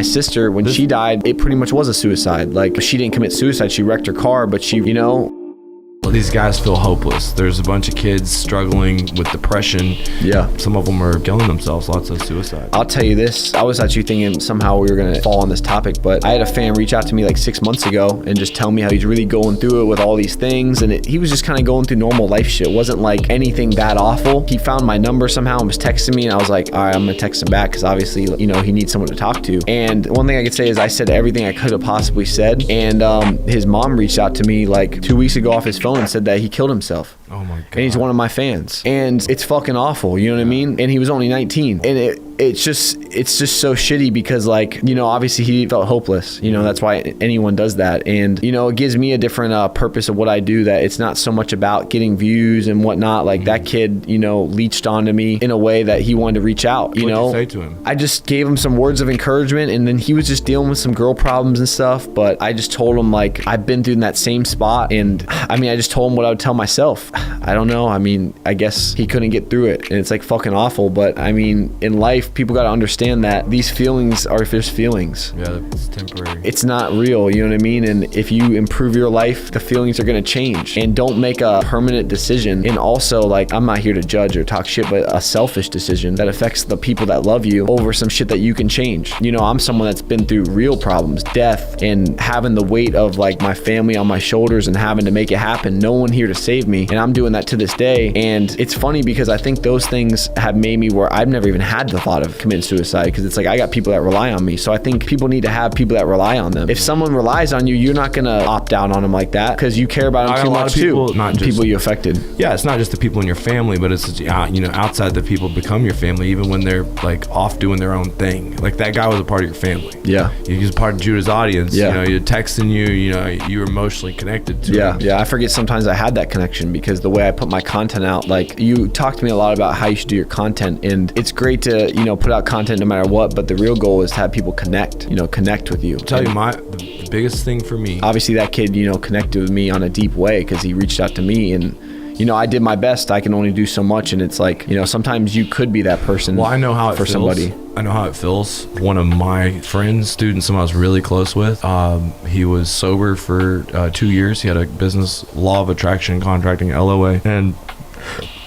my sister, when she died, it pretty much was a suicide. Like, she didn't commit suicide. She wrecked her car, but she, you know, these guys feel hopeless. There's a bunch of kids struggling with depression. Yeah. Some of them are killing themselves, lots of suicide. I'll tell you this, I was actually thinking somehow we were gonna fall on this topic, but I had a fan reach out to me like 6 months ago and just tell me how he's really going through it with all these things, and he was just kind of going through normal life shit. It wasn't like anything that awful. He found my number somehow and was texting me, and I was like, all right, I'm gonna text him back, because obviously, you know, he needs someone to talk to. And one thing I could say is I said everything I could have possibly said, and his mom reached out to me like 2 weeks ago off his phone and said that he killed himself. Oh my God. And he's one of my fans. And it's fucking awful, you know what I mean? And he was only 19. And it's just so shitty because, like, you know, obviously he felt hopeless. You know, that's why anyone does that. And, you know, it gives me a different purpose of what I do, that it's not so much about getting views and whatnot. Like, that kid, you know, leached onto me in a way that he wanted to reach out, you know? What'd you say to him? I just gave him some words of encouragement, and then he was just dealing with some girl problems and stuff. But I just told him, like, I've been through that same spot. And I mean, I just told him what I would tell myself. I don't know. I mean, I guess he couldn't get through it, and it's like fucking awful. But I mean, in life, people got to understand that these feelings are just feelings. Yeah, it's temporary. It's not real, you know what I mean? And if you improve your life, the feelings are going to change. And don't make a permanent decision. And also, like, I'm not here to judge or talk shit, but a selfish decision that affects the people that love you over some shit that you can change. You know, I'm someone that's been through real problems, death, and having the weight of, like, my family on my shoulders and having to make it happen. No one here to save me. And I'm doing that to this day. And it's funny because I think those things have made me where I've never even had the thought of committing suicide, because it's like I got people that rely on me. So I think people need to have people that rely on them. If someone relies on you, you're not gonna opt out on them like that, because you care about them too much too. Not just people you affected. Yeah, it's not just the people in your family, but it's, you know, outside the people become your family, even when they're like off doing their own thing. Like, that guy was a part of your family. Yeah. He was part of Judah's audience. Yeah. You know, you're texting you know, you were emotionally connected to him. Yeah, I forget sometimes I had that connection because the way I put my content out, like, you talk to me a lot about how you should do your content, and it's great to, you know, put out content no matter what, but the real goal is to have people connect with you. I'll tell you, the biggest thing for me, obviously that kid, you know, connected with me on a deep way because he reached out to me, and you know, I did my best. I can only do so much, and it's like, you know, sometimes you could be that person. Well, I know how it for feels. Somebody. I know how it feels. One of my friends, students, someone I was really close with, he was sober for 2 years. He had a business, law of attraction, contracting, LOA, and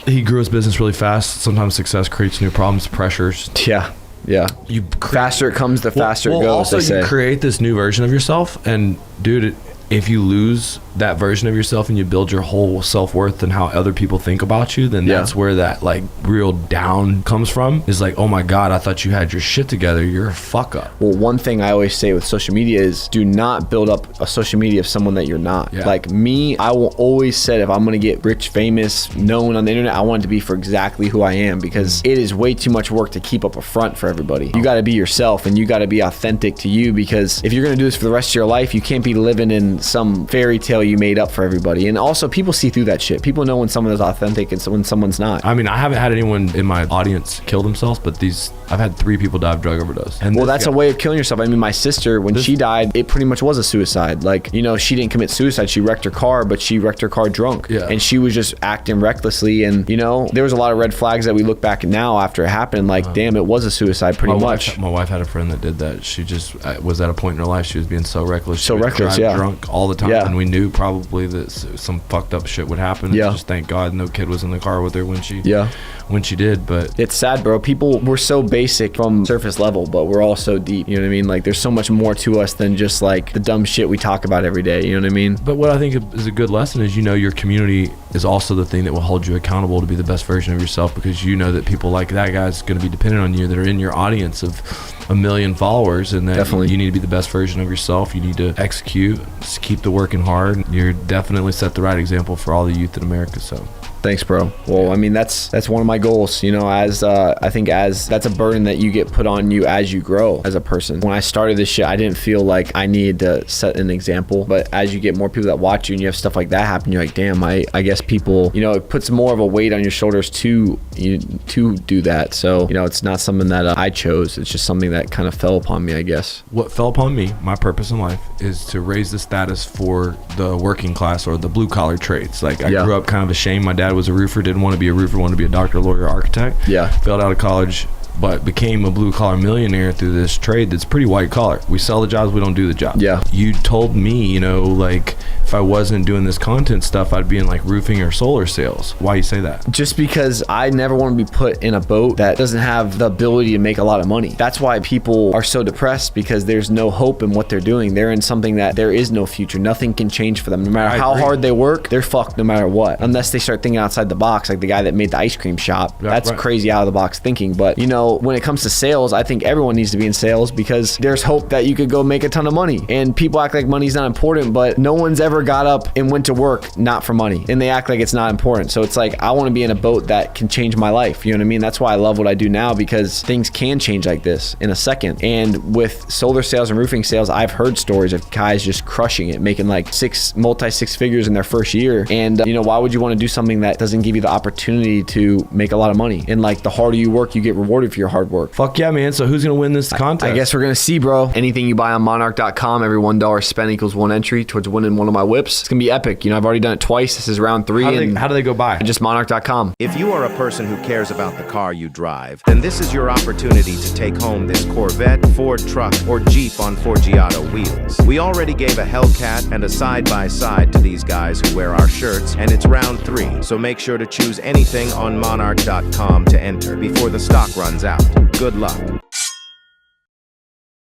he grew his business really fast. Sometimes success creates new problems, pressures. Yeah. Faster it comes, the faster it goes. Also, you create this new version of yourself, and dude, if you lose that version of yourself and you build your whole self-worth and how other people think about you, then that's where that, like, real down comes from. Is like, oh my God, I thought you had your shit together. You're a fuck up. Well, one thing I always say with social media is do not build up a social media of someone that you're not. Yeah. Like me, I will always say if I'm going to get rich, famous, known on the internet, I want it to be for exactly who I am, because it is way too much work to keep up a front for everybody. You got to be yourself, and you got to be authentic to you, because if you're going to do this for the rest of your life, you can't be living in some fairy tale you made up for everybody. And also, people see through that shit. People know when someone is authentic and when someone's not. I mean, I haven't had anyone in my audience kill themselves, but I've had 3 people die of drug overdose. And well, that's a way of killing yourself. I mean, my sister, when she died, it pretty much was a suicide. Like, you know, she didn't commit suicide. She wrecked her car, but she wrecked her car drunk. Yeah. And she was just acting recklessly. And, you know, there was a lot of red flags that we look back at now after it happened. Like, damn, it was a suicide pretty much. My wife had a friend that did that. She just was at a point in her life, she was being so reckless. So reckless, yeah. Drunk all the time. Yeah. And we knew probably that some fucked up shit would happen. Yeah. Just thank God no kid was in the car with her when she did. But it's sad, bro. People, we're so basic from surface level, but we're all so deep. You know what I mean? Like, there's so much more to us than just like the dumb shit we talk about every day. You know what I mean? But what I think is a good lesson is, you know, your community is also the thing that will hold you accountable to be the best version of yourself, because you know that people like that guy's going to be dependent on you, that are in your audience of 1 million followers, and that definitely you need to be the best version of yourself. You need to execute, just keep the working hard. You're definitely set the right example for all the youth in America. So thanks, bro. Well, I mean, that's one of my goals, you know, I think that's a burden that you get put on you as you grow as a person. When I started this shit, I didn't feel like I needed to set an example, but as you get more people that watch you and you have stuff like that happen, you're like, damn, I guess people, you know, it puts more of a weight on your shoulders to do that. So, you know, it's not something that I chose. It's just something that kind of fell upon me, I guess. What fell upon me, my purpose in life, is to raise the status for the working class or the blue collar trades. Like, I grew up kind of ashamed. My dad was a roofer, didn't want to be a roofer, wanted to be a doctor, lawyer, architect. Yeah. Failed out of college, but became a blue collar millionaire through this trade that's pretty white collar. We sell the jobs, we don't do the job. Yeah. You told me, you know, like if I wasn't doing this content stuff, I'd be in like roofing or solar sales. Why you say that? Just because I never want to be put in a boat that doesn't have the ability to make a lot of money. That's why people are so depressed, because there's no hope in what they're doing. They're in something that there is no future. Nothing can change for them. No matter how hard they work, they're fucked no matter what. Unless they start thinking outside the box, like the guy that made the ice cream shop. That's crazy out of the box thinking. But you know, when it comes to sales, I think everyone needs to be in sales, because there's hope that you could go make a ton of money. And people act like money's not important, but no one's ever got up and went to work not for money, and they act like it's not important. So it's like, I want to be in a boat that can change my life. You know what I mean? That's why I love what I do now, because things can change like this in a second. And with solar sales and roofing sales, I've heard stories of guys just crushing it, making like multi six figures in their first year. And you know, why would you want to do something that doesn't give you the opportunity to make a lot of money? And like, the harder you work, you get rewarded for your hard work. Fuck yeah, man. So who's gonna win this contest? I guess we're gonna see, bro. Anything you buy on monarch.com, every $1 spent equals 1 entry towards winning one of my whips. It's gonna be epic. You know, I've already done it twice. This is round 3. How do they go buy? Just monarch.com. If you are a person who cares about the car you drive, then this is your opportunity to take home this Corvette, Ford truck, or Jeep on Forgiato wheels. We already gave a Hellcat and a side-by-side to these guys who wear our shirts, and it's round 3, so make sure to choose anything on monarch.com to enter before the stock runs out. Good luck.